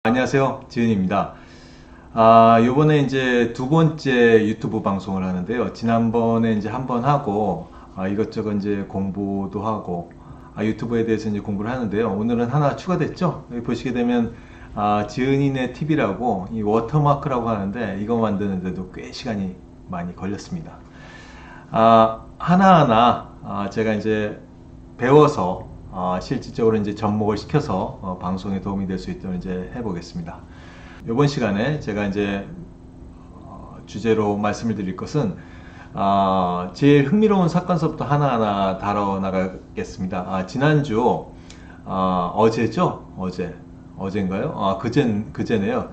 안녕하세요. 지은입니다. 요번에 이제 두 번째 유튜브 방송을 하는데요. 지난번에 이제 한 번 하고, 이것저것 이제 공부도 하고, 유튜브에 대해서 이제 공부를 하는데요. 오늘은 하나 추가됐죠? 여기 보시게 되면, 지은이네 TV라고, 이 워터마크라고 하는데, 이거 만드는데도 꽤 시간이 많이 걸렸습니다. 하나하나, 제가 이제 배워서 실질적으로 이제 접목을 시켜서 방송에 도움이 될 수 있도록 이제 해보겠습니다. 이번 시간에 제가 이제 주제로 말씀을 드릴 것은 제일 흥미로운 사건서부터 하나하나 다뤄나가겠습니다. 지난주 어제죠? 어제인가요? 그제네요.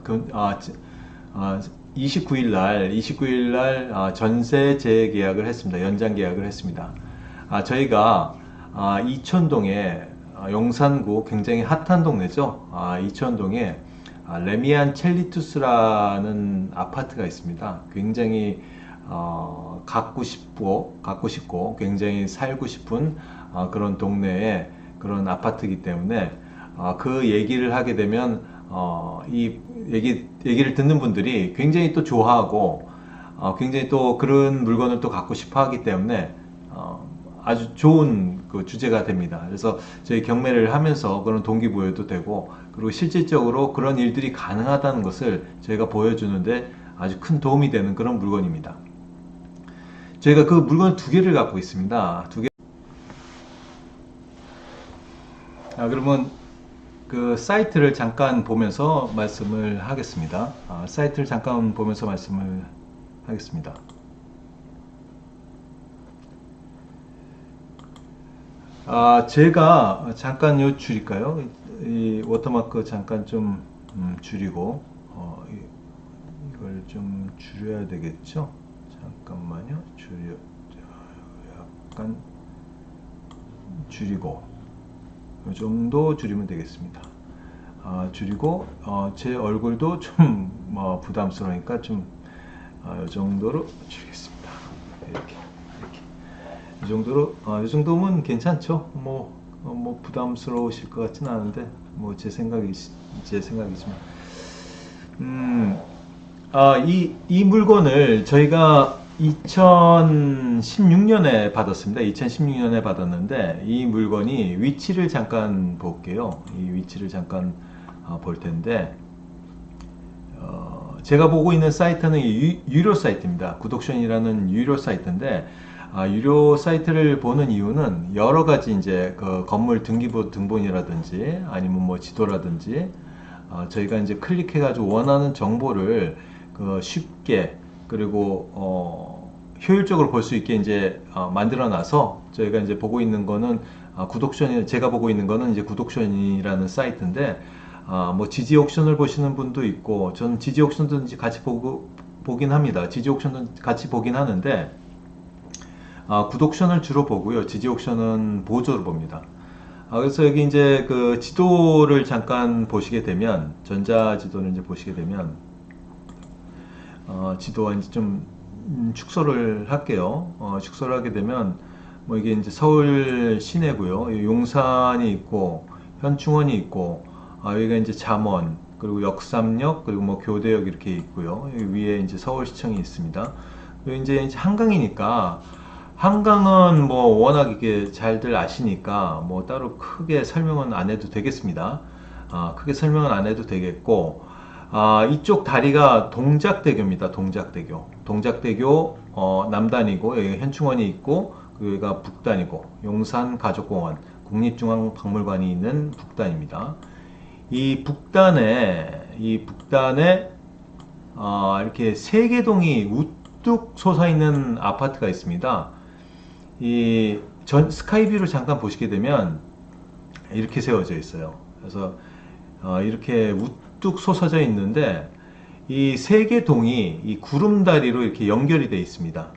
29일 날 전세 재계약을 했습니다. 연장 계약을 했습니다. 저희가 이천동에 용산구 굉장히 핫한 동네죠. 이천동에 레미안 첼리투스라는 아파트가 있습니다. 굉장히 갖고 싶고 굉장히 살고 싶은 그런 동네에 그런 아파트이기 때문에 그 얘기를 하게 되면 이 얘기를 듣는 분들이 굉장히 또 좋아하고 굉장히 또 그런 물건을 또 갖고 싶어 하기 때문에 아주 좋은 그 주제가 됩니다. 그래서 저희 경매를 하면서 그런 동기부여도 되고, 그리고 실질적으로 그런 일들이 가능하다는 것을 저희가 보여주는데 아주 큰 도움이 되는 그런 물건입니다. 저희가 그 물건 두 개를 갖고 있습니다. 두 개. 그러면 그 사이트를 잠깐 보면서 말씀을 하겠습니다. 사이트를 잠깐 보면서 말씀을 하겠습니다. 제가 잠깐 줄일까요? 이 워터마크 잠깐 좀 줄이고 이걸 좀 줄여야 되겠죠? 잠깐만요. 약간 줄이고 이 정도 줄이면 되겠습니다. 줄이고 제 얼굴도 좀 부담스러우니까 좀 이 정도로 줄이겠습니다. 이렇게. 이 정도로, 이 정도면 괜찮죠? 뭐 부담스러우실 것 같진 않은데, 제 생각이지만. 이 물건을 저희가 2016년에 받았습니다. 2016년에 받았는데, 이 물건이 위치를 잠깐 볼게요. 이 위치를 잠깐 볼 텐데, 제가 보고 있는 사이트는 유료 사이트입니다. 구독션이라는 유료 사이트인데, 유료 사이트를 보는 이유는 여러 가지 이제 그 건물 등본이라든지 아니면 뭐 지도라든지 저희가 이제 클릭해가지고 원하는 정보를 쉽게 그리고 효율적으로 볼 수 있게 이제 만들어놔서 저희가 이제 보고 있는 거는 제가 보고 있는 거는 이제 구독션이라는 사이트인데 뭐 지지 옥션을 보시는 분도 있고 저는 지지 옥션도 이제 같이 보긴 합니다. 지지 옥션도 같이 보긴 하는데. 구독션을 주로 보고요. 지지 옥션은 보조로 봅니다. 그래서 여기 이제 그 지도를 잠깐 보시게 되면, 전자지도를 이제 보시게 되면, 지도와 이제 좀 축소를 할게요. 축소를 하게 되면, 뭐 이게 이제 서울 시내고요. 용산이 있고, 현충원이 있고, 여기가 이제 잠원, 그리고 역삼역, 그리고 뭐 교대역 이렇게 있고요. 여기 위에 이제 서울시청이 있습니다. 여기 이제 한강이니까, 한강은 뭐 워낙 이게 잘들 아시니까 뭐 따로 크게 설명은 안 해도 되겠습니다. 크게 설명은 안 해도 되겠고, 이쪽 다리가 동작대교입니다. 동작대교 남단이고 여기 현충원이 있고 여기가 북단이고 용산가족공원 국립중앙박물관이 있는 북단입니다. 이 북단에 이렇게 세개동이 우뚝 솟아 있는 아파트가 있습니다. 이 스카이뷰를 잠깐 보시게 되면 이렇게 세워져 있어요. 그래서 이렇게 우뚝 솟아져 있는데 이 세 개 동이 이 구름다리로 이렇게 연결이 되어 있습니다.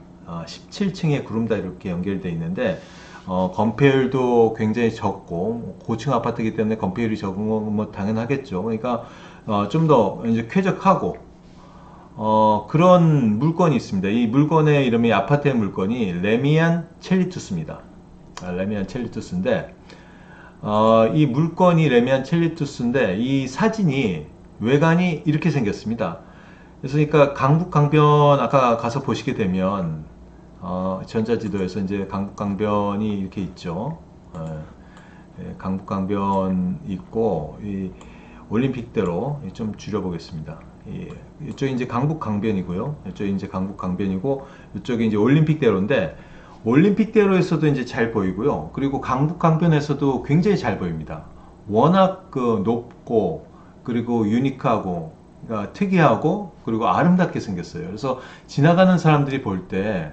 17층의 구름다리로 이렇게 연결되어 있는데 건폐율도 굉장히 적고 고층 아파트이기 때문에 건폐율이 적은 건 뭐 당연하겠죠. 그러니까 좀 더 이제 쾌적하고 그런 물건이 있습니다. 이 물건의 이름이 아파트의 물건이 레미안 첼리투스입니다. 레미안 첼리투스인데 이 물건이 레미안 첼리투스인데 이 사진이 외관이 이렇게 생겼습니다. 그래서 그러니까 강북 강변 아까 가서 보시게 되면 전자지도에서 이제 강북 강변이 이렇게 있죠. 강북 강변 있고 이 올림픽대로 좀 줄여보겠습니다. 이쪽이 이제 강북 강변이고요. 이쪽이 이제 강북 강변이고 이쪽이 이제 올림픽대로인데 올림픽대로에서도 이제 잘 보이고요. 그리고 강북 강변에서도 굉장히 잘 보입니다. 워낙 그 높고 그리고 유니크하고 그러니까 특이하고 그리고 아름답게 생겼어요. 그래서 지나가는 사람들이 볼 때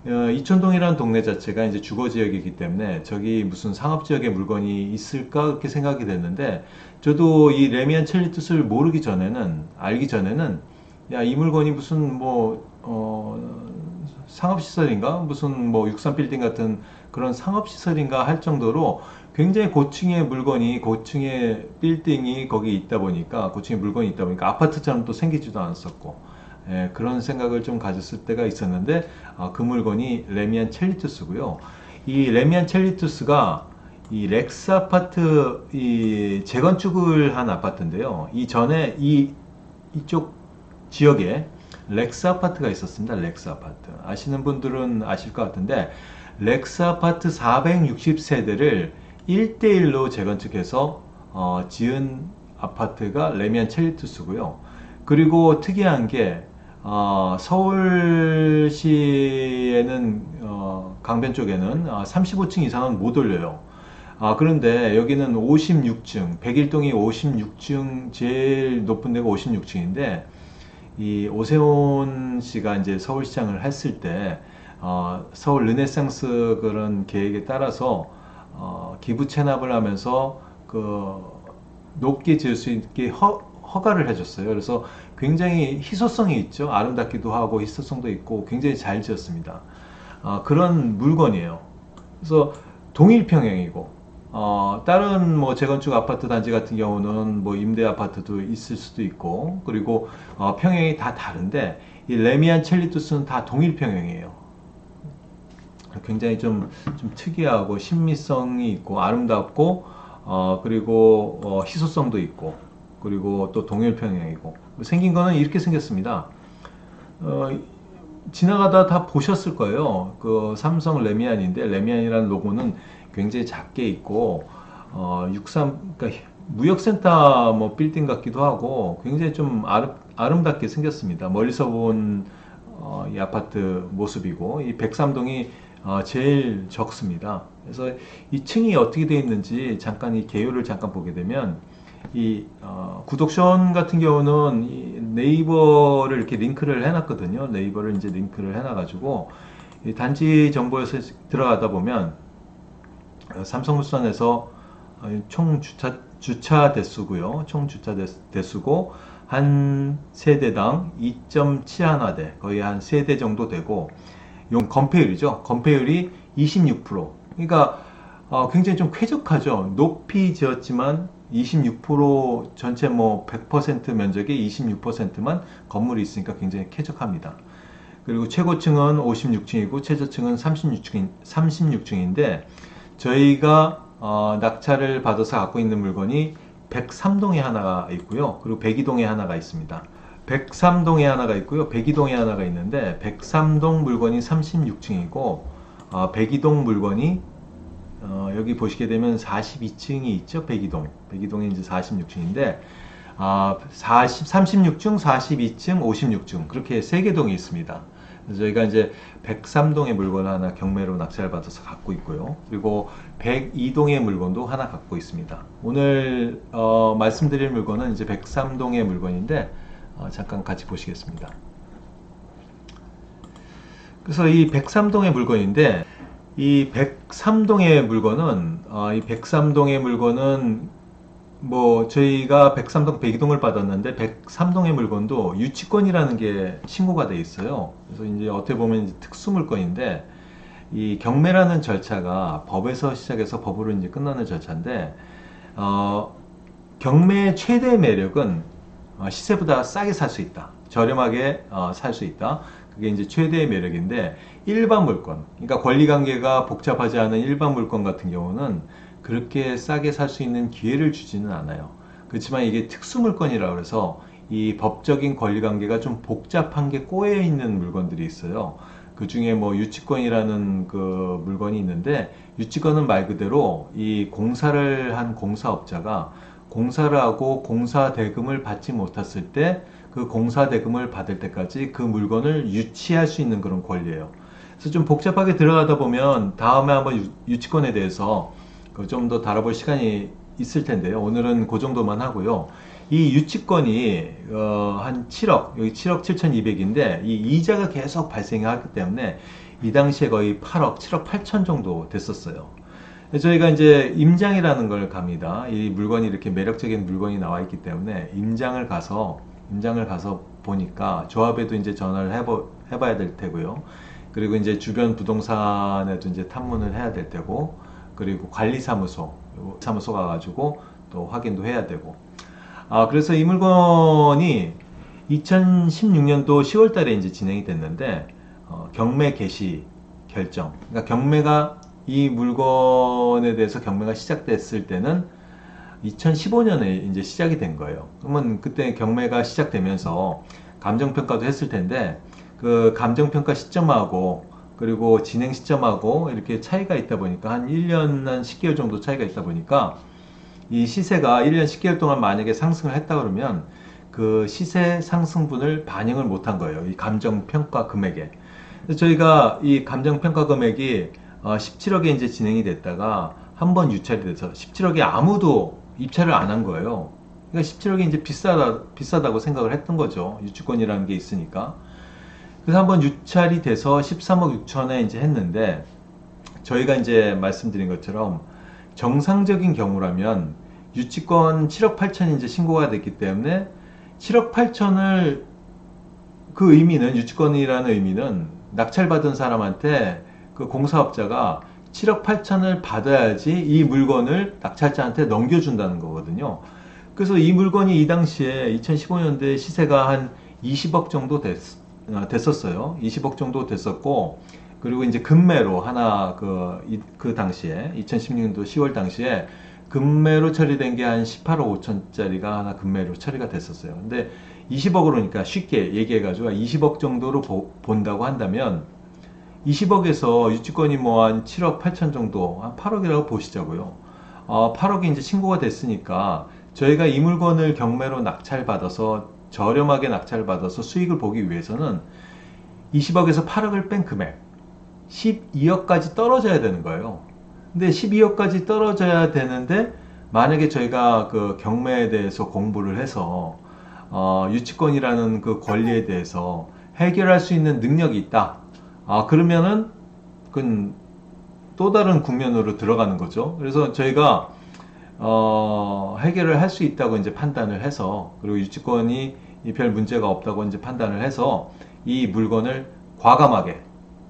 이촌동이라는 동네 자체가 이제 주거 지역이기 때문에 저기 무슨 상업 지역에 물건이 있을까 그렇게 생각이 됐는데 저도 이 레미안 첼리투스를 모르기 전에는 알기 전에는 야, 이 물건이 무슨 뭐 상업시설인가 무슨 뭐 63빌딩 같은 그런 상업시설인가 할 정도로 굉장히 고층의 물건이 고층의 빌딩이 거기 있다 보니까 고층의 물건이 있다 보니까 아파트처럼 또 생기지도 않았었고 그런 생각을 좀 가졌을 때가 있었는데 그 물건이 레미안 첼리투스고요. 이 레미안 첼리투스가 이 렉스 아파트 이 재건축을 한 아파트인데요. 이전에 이쪽 지역에 렉스 아파트가 있었습니다. 렉스 아파트 아시는 분들은 아실 것 같은데 렉스 아파트 460세대를 1대1로 재건축해서 지은 아파트가 레미안 첼리투스고요. 그리고 특이한 게 서울시에는 강변 쪽에는 35층 이상은 못 올려요. 그런데 여기는 56층, 백일동이 56층 제일 높은 데가 56층인데 이 오세훈 씨가 이제 서울시장을 했을 때 서울 르네상스 그런 계획에 따라서 기부 체납을 하면서 그 높게 지을 수 있게 허가를 해줬어요. 그래서 굉장히 희소성이 있죠. 아름답기도 하고 희소성도 있고 굉장히 잘 지었습니다. 그런 물건이에요. 그래서 동일 평형이고 다른 뭐 재건축 아파트 단지 같은 경우는 뭐 임대 아파트도 있을 수도 있고 그리고 평형이 다 다른데 이 레미안 첼리투스는 다 동일 평형이에요. 굉장히 좀 특이하고 신미성이 있고 아름답고 그리고 희소성도 있고 그리고 또 동일 평형이고 생긴 거는 이렇게 생겼습니다. 지나가다 다 보셨을 거예요. 그 삼성 레미안인데 레미안이라는 로고는 굉장히 작게 있고 63 그러니까 무역센터 뭐 빌딩 같기도 하고 굉장히 좀 아름답게 생겼습니다. 멀리서 본 이 아파트 모습이고 이 103동이 제일 적습니다. 그래서 이 층이 어떻게 되어 있는지 잠깐 이 개요를 잠깐 보게 되면 이 구독션 같은 경우는 이 네이버를 이렇게 링크를 해놨거든요. 네이버를 이제 링크를 해놔가지고 이 단지 정보에서 들어가다 보면 삼성물산에서 총 주차 대수고요. 총 주차 대수고 한 세대당 2.71대 거의 한 세대 정도 되고 용 건폐율이죠. 건폐율이 26%. 그러니까 굉장히 좀 쾌적하죠. 높이 지었지만 26% 전체 뭐 100% 면적의 26%만 건물이 있으니까 굉장히 쾌적합니다. 그리고 최고층은 56층이고 최저층은 36층인데 저희가 낙찰을 받아서 갖고 있는 물건이 103동에 하나가 있고요. 그리고 102동에 하나가 있습니다. 103동에 하나가 있고요. 102동에 하나가 있는데 103동 물건이 36층이고 102동 물건이 여기 보시게 되면 42층이 있죠. 102동이 이제 46층인데 36층, 42층, 56층 그렇게 3개 동이 있습니다. 그래서 저희가 이제 103동의 물건 하나 경매로 낙찰을 받아서 갖고 있고요. 그리고 102동의 물건도 하나 갖고 있습니다. 오늘 말씀드릴 물건은 이제 103동의 물건인데 잠깐 같이 보시겠습니다. 그래서 이 103동의 물건인데 이 103동의 물건은 뭐 저희가 103동 102동을 받았는데 103동의 물건도 유치권이라는 게 신고가 돼 있어요. 그래서 이제 어떻게 보면 이제 특수 물건인데 이 경매라는 절차가 법에서 시작해서 법으로 이제 끝나는 절차인데 경매의 최대 매력은 시세보다 싸게 살 수 있다. 저렴하게 살 수 있다. 그게 이제 최대의 매력인데 일반 물건, 그러니까 권리관계가 복잡하지 않은 일반 물건 같은 경우는 그렇게 싸게 살 수 있는 기회를 주지는 않아요. 그렇지만 이게 특수물건이라 그래서 이 법적인 권리관계가 좀 복잡한 게 꼬여 있는 물건들이 있어요. 그 중에 뭐 유치권이라는 그 물건이 있는데, 유치권은 말 그대로 이 공사를 한 공사업자가 공사를 하고 공사 대금을 받지 못했을 때 그 공사 대금을 받을 때까지 그 물건을 유치할 수 있는 그런 권리예요. 그래서 좀 복잡하게 들어가다 보면 다음에 한번 유치권에 대해서 좀 더 다뤄볼 시간이 있을 텐데요. 오늘은 그 정도만 하고요. 이 유치권이 한 7억, 여기 7억 7,200인데 이 이자가 계속 발생하기 때문에 이 당시에 거의 8억, 7억 8천 정도 됐었어요. 저희가 이제 임장이라는 걸 갑니다. 이 물건이 이렇게 매력적인 물건이 나와 있기 때문에 임장을 가서 보니까 조합에도 이제 전화를 해봐야 될 테고요. 그리고 이제 주변 부동산에도 이제 탐문을 해야 될 테고, 그리고 관리사무소 가가지고 또 확인도 해야 되고. 그래서 이 물건이 2016년도 10월 달에 이제 진행이 됐는데, 경매 개시 결정. 그러니까 경매가, 이 물건에 대해서 경매가 시작됐을 때는 2015년에 이제 시작이 된 거예요. 그러면 그때 경매가 시작되면서 감정평가도 했을 텐데, 그 감정평가 시점하고 그리고 진행 시점하고 이렇게 차이가 있다 보니까 한 1년, 한 10개월 정도 차이가 있다 보니까 이 시세가 1년 10개월 동안 만약에 상승을 했다 그러면 그 시세 상승분을 반영을 못한 거예요. 이 감정평가 금액에. 그래서 저희가 이 감정평가 금액이 17억에 이제 진행이 됐다가 한번 유찰이 돼서 17억에 아무도 입찰을 안 한 거예요. 그러니까 17억이 이제 비싸다고 생각을 했던 거죠. 유치권이라는 게 있으니까. 그래서 한번 유찰이 돼서 13억 6천에 이제 했는데, 저희가 이제 말씀드린 것처럼 정상적인 경우라면 유치권 7억 8천이 이제 신고가 됐기 때문에 7억 8천을, 그 의미는, 유치권이라는 의미는 낙찰받은 사람한테 그 공사업자가 7억 8천을 받아야지 이 물건을 낙찰자한테 넘겨준다는 거거든요. 그래서 이 물건이 이 당시에 2015년도에 시세가 한 20억 정도 됐었어요. 20억 정도 됐었고, 그리고 이제 금매로 하나 그 당시에 2016년도 10월 당시에 금매로 처리된 게 한 18억 5천짜리가 하나 금매로 처리가 됐었어요. 근데 20억으로, 그러니까 쉽게 얘기해가지고 20억 정도로 본다고 한다면 20억에서 유치권이 뭐 한 7억 8천 정도, 한 8억이라고 보시자고요. 8억이 이제 신고가 됐으니까 저희가 이 물건을 경매로 낙찰받아서, 저렴하게 낙찰받아서 수익을 보기 위해서는 20억에서 8억을 뺀 금액 12억까지 떨어져야 되는 거예요. 근데 12억까지 떨어져야 되는데, 만약에 저희가 그 경매에 대해서 공부를 해서 유치권이라는 그 권리에 대해서 해결할 수 있는 능력이 있다. 그러면은 그건 또 다른 국면으로 들어가는 거죠. 그래서 저희가 해결을 할 수 있다고 이제 판단을 해서, 그리고 유치권이 별 문제가 없다고 이제 판단을 해서 이 물건을 과감하게,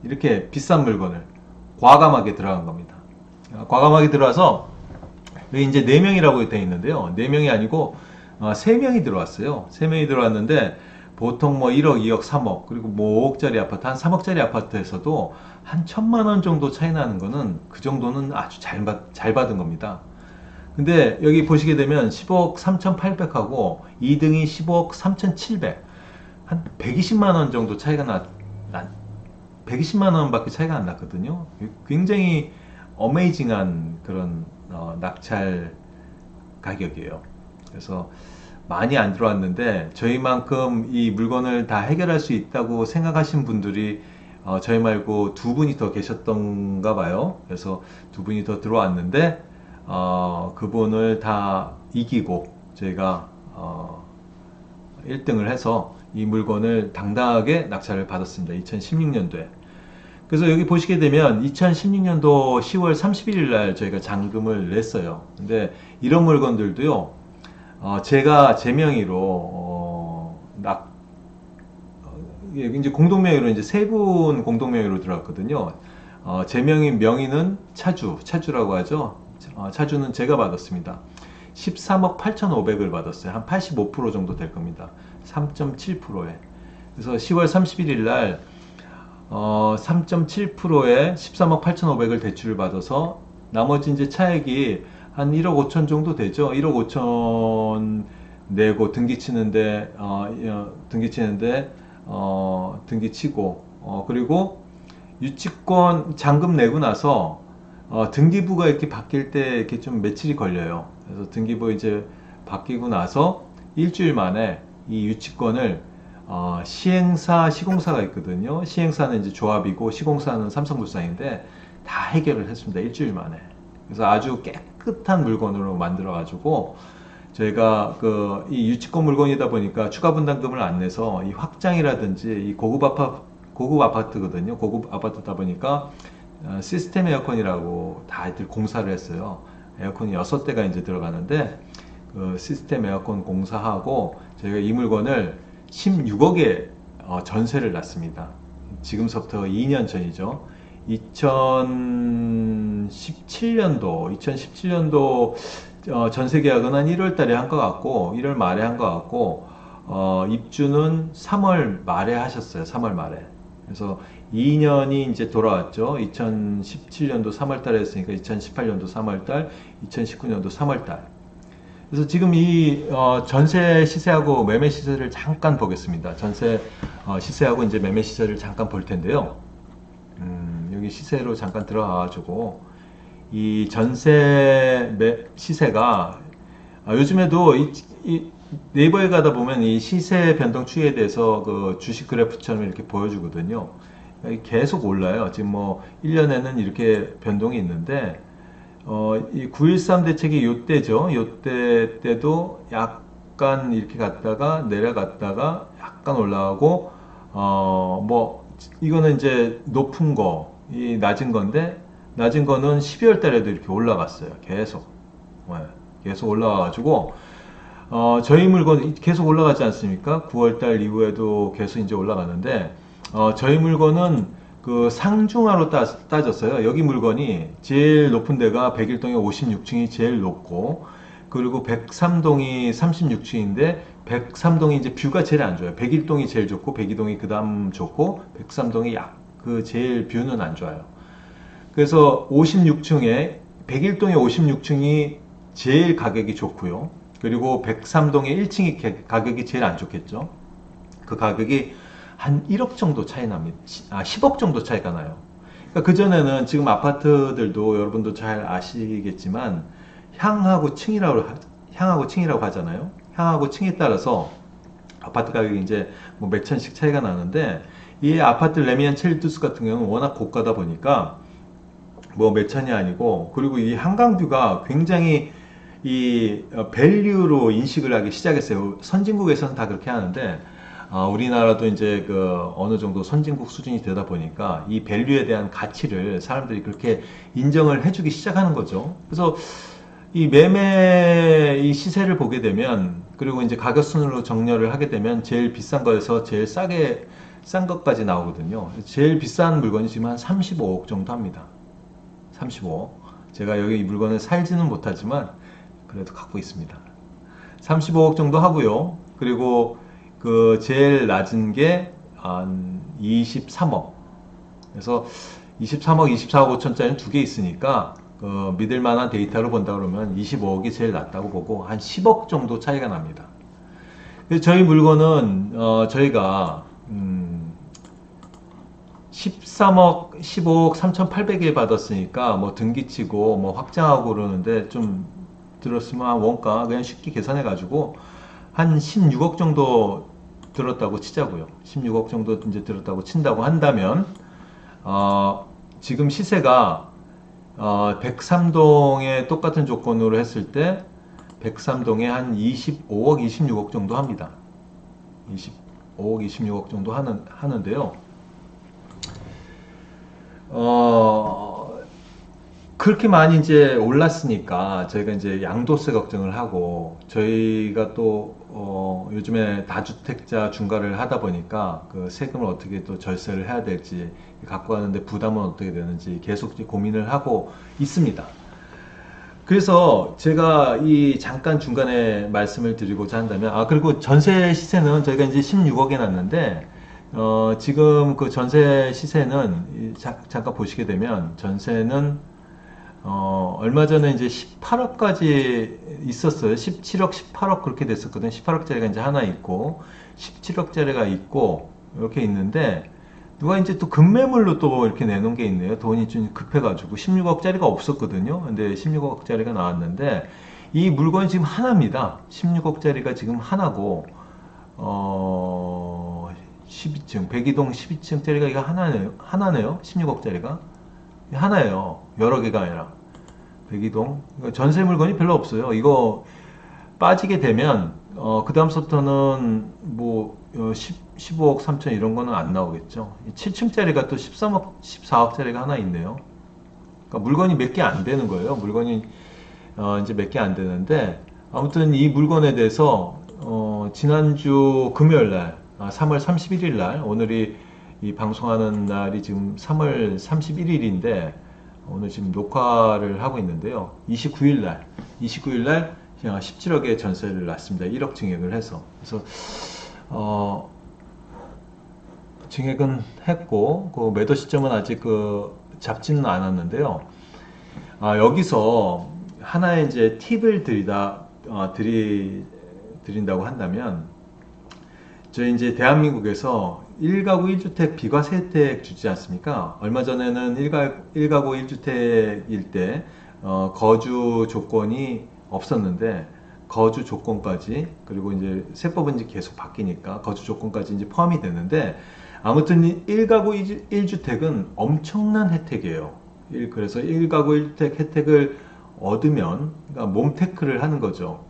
이렇게 비싼 물건을 과감하게 들어간 겁니다. 과감하게 들어와서, 여기 이제 4명이라고 되어 있는데요. 4명이 아니고 3명이 들어왔어요. 3명이 들어왔는데, 보통 뭐 1억, 2억, 3억, 그리고 뭐 5억짜리 아파트, 한 3억짜리 아파트에서도 한 1,000만 원 정도 차이 나는 거는, 그 정도는 아주 잘 받은 겁니다. 근데 여기 보시게 되면 10억 3,800하고 2등이 10억 3,700, 한 120만 원 정도 차이가 120만 원밖에 차이가 안 났거든요. 굉장히 어메이징한 그런 낙찰 가격이에요. 그래서 많이 안 들어왔는데, 저희만큼 이 물건을 다 해결할 수 있다고 생각하신 분들이 저희 말고 2분이 더 계셨던가 봐요. 그래서 2분이 더 들어왔는데, 그분을 다 이기고 저희가 1등을 해서 이 물건을 당당하게 낙찰을 받았습니다. 2016년도에. 그래서 여기 보시게 되면 2016년도 10월 31일 날 저희가 잔금을 냈어요. 근데 이런 물건들도요, 제가 제 명의로 이제 공동명의로, 이제 3분 공동명의로 들어갔거든요. 제 명의는 차주라고 하죠. 차주는 제가 받았습니다. 13억 8,500을 받았어요. 한 85% 정도 될 겁니다. 3.7%에. 그래서 10월 31일 날 3.7%에 13억 8,500을 대출을 받아서, 나머지 이제 차액이 한 1억 5천 정도 되죠. 1억 5천 내고 등기치고, 그리고 유치권 잔금 내고 나서 등기부가 이렇게 바뀔 때 이렇게 좀 며칠이 걸려요. 그래서 등기부 이제 바뀌고 나서 일주일 만에 이 유치권을 시행사, 시공사가 있거든요. 시행사는 이제 조합이고 시공사는 삼성물산인데 다 해결을 했습니다. 일주일 만에. 그래서 아주 깨끗한 물건으로 만들어 가지고 저희가 이 유치권 물건이다 보니까 추가 분담금을 안 내서 이 확장이라든지 이 고급 아파트거든요. 고급 아파트다 보니까 시스템 에어컨이라고 다들 공사를 했어요. 에어컨이 6대가 이제 들어가는데 그 시스템 에어컨 공사하고 저희가 이 물건을 16억에 전세를 놨습니다. 지금서부터 2년 전이죠. 2017년도 전세 계약은 한 1월 달에 한 것 같고 1월 말에 한 것 같고 입주는 3월 말에 하셨어요. 3월 말에. 그래서 2년이 이제 돌아왔죠. 2017년도 3월 달에 했으니까 2018년도 3월 달, 2019년도 3월 달. 그래서 지금 이 전세 시세하고 매매 시세를 잠깐 보겠습니다. 전세 시세하고 이제 매매 시세를 잠깐 볼 텐데요. 여기 시세로 잠깐 들어가가지고 이 전세 시세가 요즘에도 이 네이버에 가다 보면 이 시세 변동 추이에 대해서 그 주식 그래프처럼 이렇게 보여주거든요. 계속 올라요. 지금 뭐 1년에는 이렇게 변동이 있는데 이 9.13 대책이 요때죠. 요때 때도 약간 이렇게 갔다가 내려갔다가 약간 올라가고 뭐 이거는 이제 높은 거, 이 낮은 건데 낮은 거는 12월 달에도 이렇게 올라갔어요. 계속. 계속 올라가가지고 저희 물건 계속 올라가지 않습니까? 9월 달 이후에도 계속 이제 올라가는데 저희 물건은 그 상중하로 따졌어요. 여기 물건이 제일 높은 데가 101동에 56층이 제일 높고, 그리고 103동이 36층인데 103동이 이제 뷰가 제일 안 좋아요. 101동이 제일 좋고 102동이 그 다음 좋고 103동이 그 제일 뷰는 안 좋아요. 그래서 56층에 101동의 56층이 제일 가격이 좋고요. 그리고 103동의 1층이 가격이 제일 안 좋겠죠. 그 가격이 한 1억 정도 차이 납니다. 10억 정도 차이가 나요. 그러니까 그전에는 지금 아파트들도 여러분도 잘 아시겠지만 향하고 층이라고 하잖아요. 향하고 층에 따라서 아파트 가격이 이제 뭐 몇 천씩 차이가 나는데, 이 아파트 레미안 첼투스 같은 경우는 워낙 고가다 보니까 뭐 몇 천이 아니고, 그리고 이 한강뷰가 굉장히 이 밸류로 인식을 하기 시작했어요. 선진국에서는 다 그렇게 하는데 우리나라도 이제 그 어느 정도 선진국 수준이 되다 보니까 이 밸류에 대한 가치를 사람들이 그렇게 인정을 해주기 시작하는 거죠. 그래서 이 매매 이 시세를 보게 되면, 그리고 이제 가격 순으로 정렬을 하게 되면 제일 비싼 거에서 제일 싼 것까지 나오거든요. 제일 비싼 물건이 지금 한 35억 정도 합니다. 35억. 제가 여기 이 물건을 살지는 못하지만 그래도 갖고 있습니다. 35억 정도 하고요. 그리고 그 제일 낮은 게 한 23억. 그래서 23억, 24억 5천짜리는 두 개 있으니까 믿을 만한 데이터로 본다 그러면 25억이 제일 낮다고 보고 한 10억 정도 차이가 납니다. 그래서 저희 물건은 저희가 13억, 15억 3,800에 받았으니까 뭐 등기치고 뭐 확장하고 그러는데 좀 들었으면 원가 그냥 쉽게 계산해 가지고 한 16억 정도 들었다고 치자고요. 16억 정도 이제 들었다고 친다고 한다면 지금 시세가 103동에 똑같은 조건으로 했을 때 103동에 한 25억, 26억 정도 합니다. 25억, 26억 정도 하는데요. 그렇게 많이 이제 올랐으니까 저희가 이제 양도세 걱정을 하고, 저희가 또 요즘에 다주택자 중과를 하다 보니까 그 세금을 어떻게 또 절세를 해야 될지, 갖고 가는데 부담은 어떻게 되는지 계속 고민을 하고 있습니다. 그래서 제가 잠깐 중간에 말씀을 드리고자 한다면, 그리고 전세 시세는 저희가 이제 16억에 놨는데 지금 그 전세 시세는 잠깐 보시게 되면 전세는 얼마 전에 이제 18억까지 있었어요. 17억, 18억 그렇게 됐었거든요. 18억짜리가 이제 하나 있고, 17억짜리가 있고, 이렇게 있는데, 누가 이제 또 급매물로 또 이렇게 내놓은 게 있네요. 돈이 좀 급해가지고. 16억짜리가 없었거든요. 근데 16억짜리가 나왔는데, 이 물건이 지금 하나입니다. 16억짜리가 지금 하나고, 12층, 백이동 12층짜리가 이거 하나네요. 16억짜리가. 하나예요. 여러 개가 아니라. 백이동. 전세 물건이 별로 없어요. 이거 빠지게 되면, 그 다음부터는 뭐, 15억 3천 이런 거는 안 나오겠죠. 7층짜리가 또 13억, 14억짜리가 하나 있네요. 그러니까 물건이 몇 개 안 되는 거예요. 물건이, 이제 몇 개 안 되는데, 아무튼 이 물건에 대해서, 지난주 금요일 날, 3월 31일 날, 오늘이 이 방송하는 날이 지금 3월 31일인데, 오늘 지금 녹화를 하고 있는데요. 29일 날 17억의 전세를 놨습니다. 1억 증액을 해서. 그래서, 증액은 했고, 그 매도 시점은 아직 잡지는 않았는데요. 여기서 하나의 이제 팁을 드린다고 한다면, 저희 이제 대한민국에서 1가구 1주택 비과세 혜택 주지 않습니까? 얼마 전에는 1가구 1주택일 때 거주 조건이 없었는데 거주 조건까지, 그리고 이제 세법은 이제 계속 바뀌니까 거주 조건까지 이제 포함이 되는데, 아무튼 1가구 1주택은 엄청난 혜택이에요. 그래서 1가구 1주택 혜택을 얻으면, 그러니까 몸테크를 하는 거죠.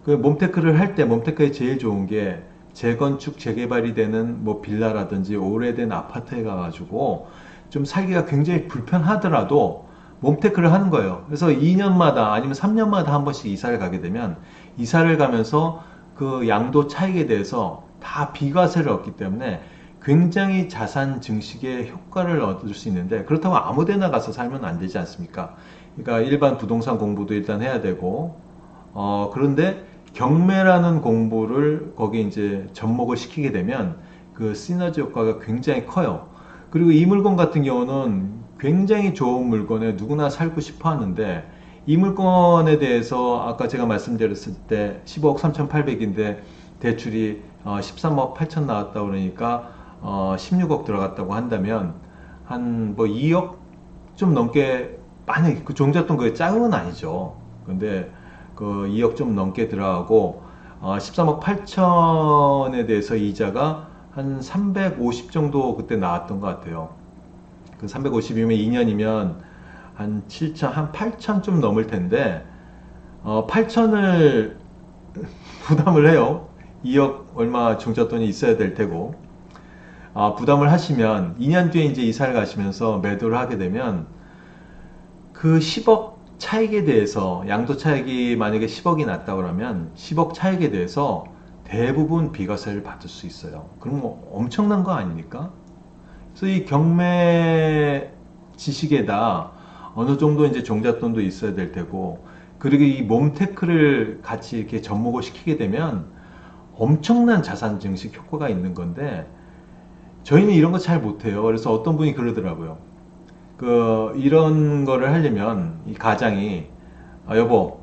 그 몸테크를 할 때 몸테크에 제일 좋은 게 재건축, 재개발이 되는 뭐 빌라라든지 오래된 아파트에 가가지고 좀 살기가 굉장히 불편하더라도 몸테크를 하는 거예요. 그래서 2년마다 아니면 3년마다 한 번씩 이사를 가게 되면, 이사를 가면서 그 양도 차익에 대해서 다 비과세를 얻기 때문에 굉장히 자산 증식의 효과를 얻을 수 있는데, 그렇다고 아무 데나 가서 살면 안 되지 않습니까? 그러니까 일반 부동산 공부도 일단 해야 되고, 그런데 경매라는 공부를 거기에 이제 접목을 시키게 되면 그 시너지 효과가 굉장히 커요. 그리고 이 물건 같은 경우는 굉장히 좋은 물건에 누구나 살고 싶어 하는데, 이 물건에 대해서 아까 제가 말씀드렸을 때 15억 3,800인데 대출이 13억 8천 나왔다 그러니까 16억 들어갔다고 한다면 한 뭐 2억 좀 넘게, 많이 그 종잣돈 그게 작은 건 아니죠. 근데 그 2억 좀 넘게 들어가고 13억 8천에 대해서 이자가 한 350 정도 그때 나왔던 것 같아요. 그 350이면 2년이면 한 7천, 한 8천 좀 넘을 텐데 8천을 부담을 해요. 2억 얼마 종잣돈이 있어야 될 테고, 부담을 하시면 2년 뒤에 이제 이사를 가시면서 매도를 하게 되면 그 10억 차익에 대해서, 양도 차익이 만약에 10억이 났다 그러면 10억 차익에 대해서 대부분 비과세를 받을 수 있어요. 그럼 뭐 엄청난 거 아닙니까? 그래서 이 경매 지식에다 어느 정도 이제 종잣돈도 있어야 될 테고, 그리고 이 몸테크를 같이 이렇게 접목을 시키게 되면 엄청난 자산 증식 효과가 있는 건데, 저희는 이런 거 잘 못해요. 그래서 어떤 분이 그러더라고요. 이런 거를 하려면 이 가장이, 여보,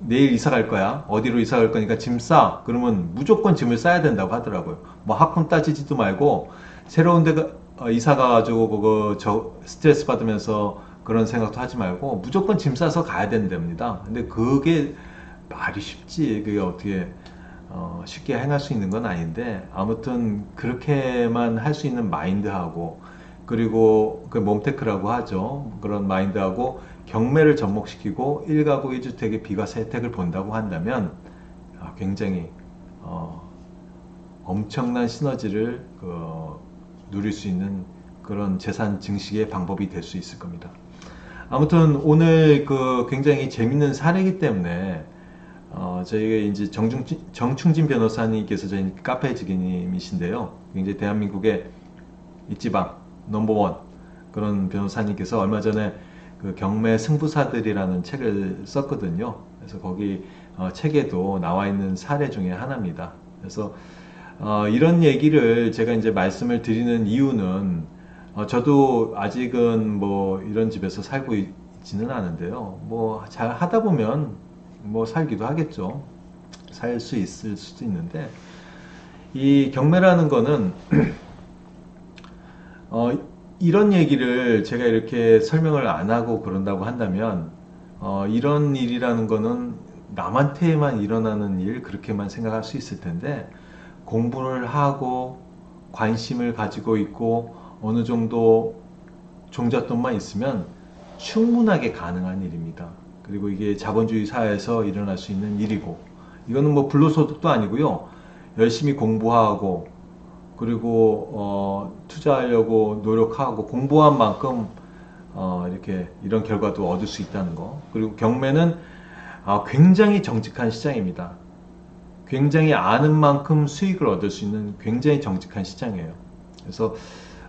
내일 이사 갈 거야. 어디로 이사 갈 거니까 짐 싸. 그러면 무조건 짐을 싸야 된다고 하더라고요. 뭐 학군 따지지도 말고, 새로운 데 이사 가가지고 그거 스트레스 받으면서 그런 생각도 하지 말고 무조건 짐 싸서 가야 된답니다. 근데 그게 말이 쉽지, 그게 어떻게 쉽게 행할 수 있는 건 아닌데, 아무튼 그렇게만 할 수 있는 마인드하고, 그리고 그 몸테크라고 하죠. 그런 마인드하고 경매를 접목시키고 1가구 1주택의 비과세 혜택을 본다고 한다면 굉장히 엄청난 시너지를 누릴 수 있는 그런 재산 증식의 방법이 될 수 있을 겁니다. 아무튼 오늘 굉장히 재밌는 사례이기 때문에 저희가 이제 정충진 변호사님께서 저희 카페 지기님이신데요. 굉장히 대한민국의 이지방 넘버원 그런 변호사님께서 얼마 전에 그 경매 승부사들이라는 책을 썼거든요. 그래서 거기 책에도 나와 있는 사례 중에 하나입니다. 그래서 이런 얘기를 제가 이제 말씀을 드리는 이유는 저도 아직은 뭐 이런 집에서 살고 있지는 않은데요. 뭐 잘 하다 보면 뭐 살기도 하겠죠. 살 수 있을 수도 있는데, 이 경매라는 거는 어, 이런 얘기를 제가 이렇게 설명을 안 하고 그런다고 한다면, 이런 일이라는 거는 남한테만 일어나는 일, 그렇게만 생각할 수 있을 텐데, 공부를 하고 관심을 가지고 있고 어느 정도 종잣돈만 있으면 충분하게 가능한 일입니다. 그리고 이게 자본주의 사회에서 일어날 수 있는 일이고, 이거는 뭐 불로소득도 아니고요. 열심히 공부하고, 그리고 투자하려고 노력하고 공부한 만큼 이렇게 이런 결과도 얻을 수 있다는 거. 그리고 경매는 굉장히 정직한 시장입니다. 굉장히 아는 만큼 수익을 얻을 수 있는 굉장히 정직한 시장이에요. 그래서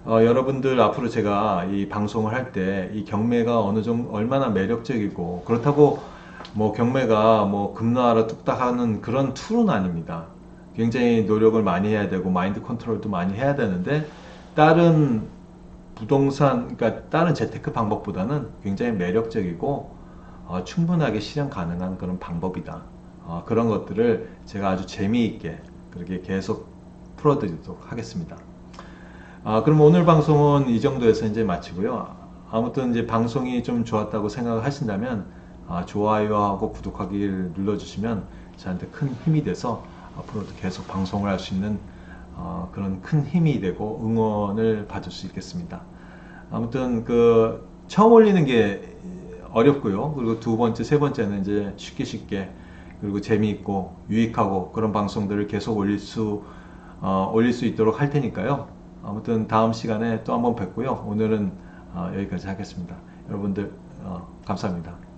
여러분들 앞으로 제가 이 방송을 할 때 이 경매가 어느 정도 얼마나 매력적이고, 그렇다고 뭐 경매가 뭐 금나라 뚝딱 하는 그런 툴은 아닙니다. 굉장히 노력을 많이 해야 되고 마인드 컨트롤도 많이 해야 되는데, 다른 부동산, 그러니까 다른 재테크 방법보다는 굉장히 매력적이고 충분하게 실현 가능한 그런 방법이다. 그런 것들을 제가 아주 재미있게 그렇게 계속 풀어드리도록 하겠습니다. 그럼 오늘 방송은 이 정도에서 이제 마치고요. 아무튼 이제 방송이 좀 좋았다고 생각을 하신다면 좋아요하고 구독하기를 눌러주시면 저한테 큰 힘이 돼서 앞으로도 계속 방송을 할 수 있는 그런 큰 힘이 되고 응원을 받을 수 있겠습니다. 아무튼 그 처음 올리는 게 어렵고요. 그리고 두 번째, 세 번째는 이제 쉽게 그리고 재미있고 유익하고 그런 방송들을 계속 올릴 수 있도록 할 테니까요. 아무튼 다음 시간에 또 한번 뵙고요. 오늘은 여기까지 하겠습니다. 여러분들 감사합니다.